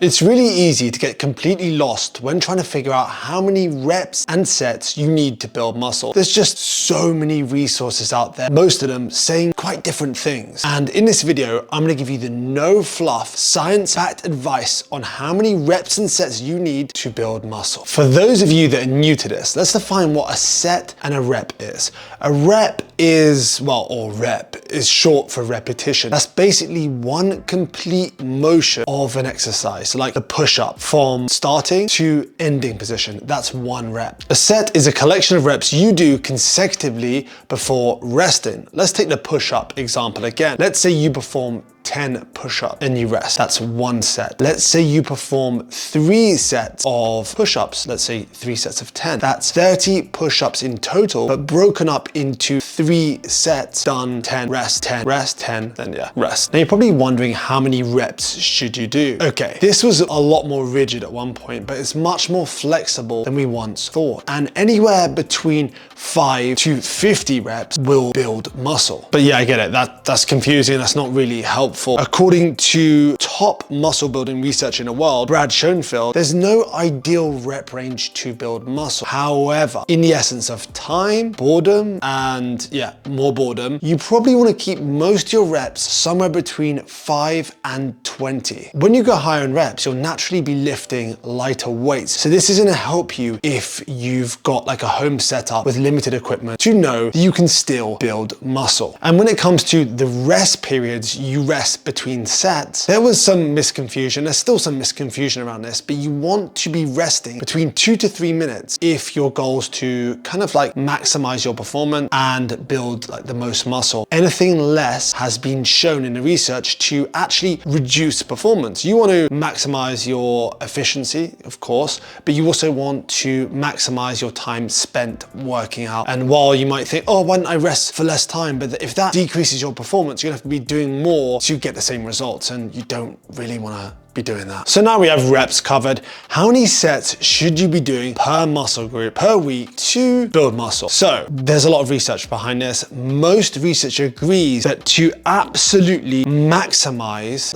It's really easy to get completely lost when trying to figure out how many reps and sets you need to build muscle. There's just so many resources out there, most of them saying quite different things. And in this video, I'm gonna give you the no fluff, science-backed advice on how many reps and sets you need to build muscle. For those of you that are new to this, let's define what a set and a rep is. A rep is, rep is short for repetition. That's basically one complete motion of an exercise. So like the push-up from starting to ending position, that's one rep. A set is a collection of reps you do consecutively before resting. Let's take the push-up example again. Let's say you perform 10 push-ups and you rest. That's one set. Let's say you perform 3 sets of push-ups. Let's say 3 sets of 10. That's 30 push-ups in total, but broken up into 3 sets. Done, 10, rest, 10, rest, 10, then rest. Now you're probably wondering how many reps should you do? Okay, this was a lot more rigid at one point, but it's much more flexible than we once thought. And anywhere between 5 to 50 reps will build muscle. But yeah, I get it. That's confusing. That's not really helpful. According to top muscle building research in the world, Brad Schoenfeld, there's no ideal rep range to build muscle. However, in the essence of time, boredom, and more boredom, you probably want to keep most of your reps somewhere between 5 and 20. When you go higher in reps, you'll naturally be lifting lighter weights. So this is going to help you if you've got like a home setup with limited equipment to know that you can still build muscle. And when it comes to the rest periods you rest between sets, there was some misconfusion. There's still some misconfusion around this, but you want to be resting between 2 to 3 minutes if your goal is to kind of like maximize your performance and build like the most muscle. Anything less has been shown in the research to actually reduce performance. You want to maximize your efficiency, of course, but you also want to maximize your time spent working out. And while you might think, oh, why don't I rest for less time? But if that decreases your performance, you're gonna have to be doing more to get the same results, and you don't really want to be doing that. So now we have reps covered. How many sets should you be doing per muscle group per week to build muscle? So there's a lot of research behind this. Most research agrees that to absolutely maximize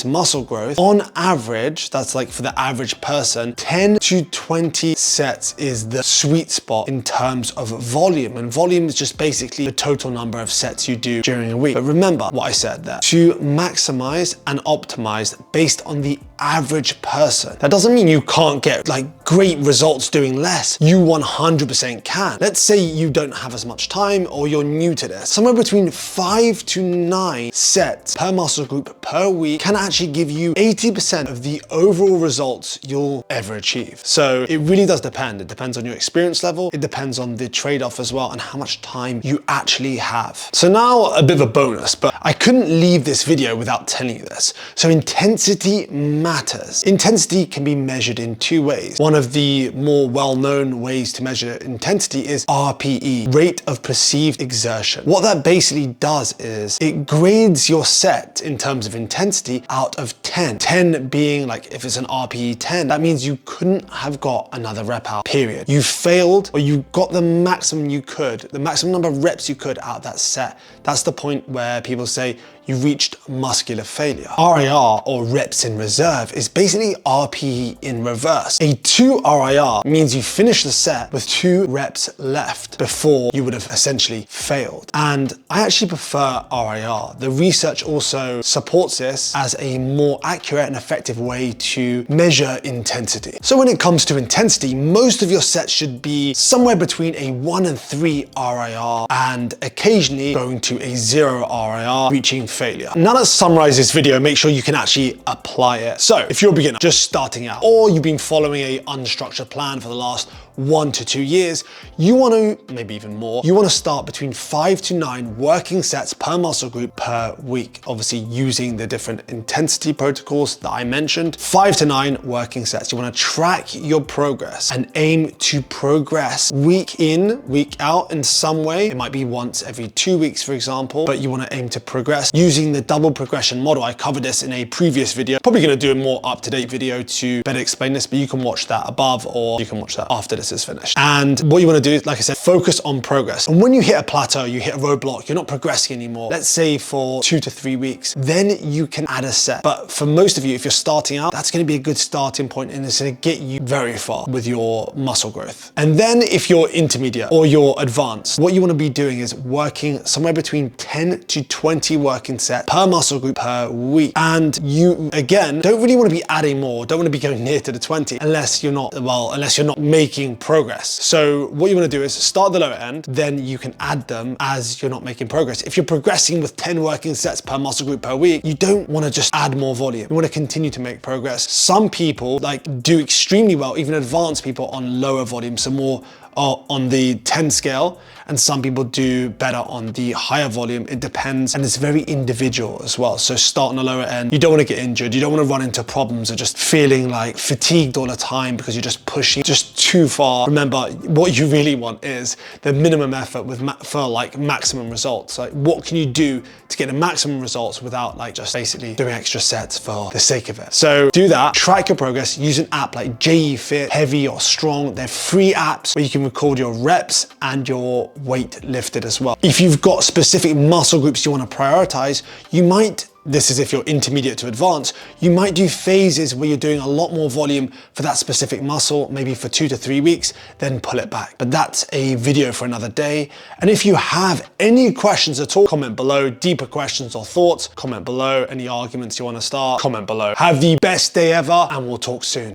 muscle growth, on average, that's like for the average person, 10 to 20 sets is the sweet spot in terms of volume. And volume is just basically the total number of sets you do during a week. But remember what I said there, to maximize and optimize based on the average person. That doesn't mean you can't get like great results doing less. You 100% can. Let's say you don't have as much time or you're new to this. Somewhere between 5 to 9 sets per muscle group per week can actually give you 80% of the overall results you'll ever achieve. So it really does depend. It depends on your experience level. It depends on the trade-off as well and how much time you actually have. So now a bit of a bonus, but I couldn't leave this video without telling you this. So intensity matters. Intensity can be measured in 2 ways. One of the more well-known ways to measure intensity is RPE, rate of perceived exertion. What that basically does is it grades your set in terms of intensity out of 10. 10 being like, if it's an RPE 10, that means you couldn't have got another rep out, period. You failed, or you got the maximum you could, the maximum number of reps you could out of that set. That's the point where people say you reached muscular failure. RIR, or reps in reserve, is basically RPE in reverse. A 2 RIR means you finish the set with 2 reps left before you would have essentially failed. And I actually prefer RIR. The research also supports this as a more accurate and effective way to measure intensity. So when it comes to intensity, most of your sets should be somewhere between a 1 and 3 RIR, and occasionally going to a 0 RIR, reaching failure. Now let's summarize this video and make sure you can actually apply it. So if you're a beginner just starting out, or you've been following a unstructured plan for the last 1 to 2 years, you want to, maybe even more, you want to start between 5 to 9 working sets per muscle group per week. Obviously using the different intensity protocols that I mentioned. 5 to 9 working sets. You want to track your progress and aim to progress week in, week out in some way. It might be once every 2 weeks, for example, but you want to aim to progress using the double progression model. I covered this in a previous video. Probably going to do a more up-to-date video to better explain this, but you can watch that above or you can watch that after this this is finished. And what you want to do is, like I said, focus on progress. And when you hit a plateau, you hit a roadblock, you're not progressing anymore, let's say for 2 to 3 weeks, then you can add a set. But for most of you, if you're starting out, that's going to be a good starting point and it's going to get you very far with your muscle growth. And then if you're intermediate or you're advanced, what you want to be doing is working somewhere between 10 to 20 working sets per muscle group per week. And you, again, don't really want to be adding more, don't want to be going near to the 20 unless you're not making progress. So what you want to do is start at the lower end, then you can add them as you're not making progress. If you're progressing with 10 working sets per muscle group per week, you don't want to just add more volume. You want to continue to make progress. Some people do extremely well, even advanced people, on lower volume, so more on the 10 scale, and some people do better on the higher volume. It depends, and it's very individual as well. So start on the lower end. You don't want to get injured. You don't want to run into problems or just feeling like fatigued all the time because you're just pushing just too far. Remember, what you really want is the minimum effort for like maximum results. Like, what can you do to get the maximum results without like just basically doing extra sets for the sake of it? So do that. Track your progress. Use an app like JE Fit, Heavy or Strong. They're free apps where you can record your reps and your weight lifted as well. If you've got specific muscle groups you want to prioritize, you might, this is if you're intermediate to advanced, you might do phases where you're doing a lot more volume for that specific muscle, maybe for 2 to 3 weeks, then pull it back. But that's a video for another day. And if you have any questions at all, comment below. Deeper questions or thoughts, comment below. Any arguments you want to start, comment below. Have the best day ever, and we'll talk soon.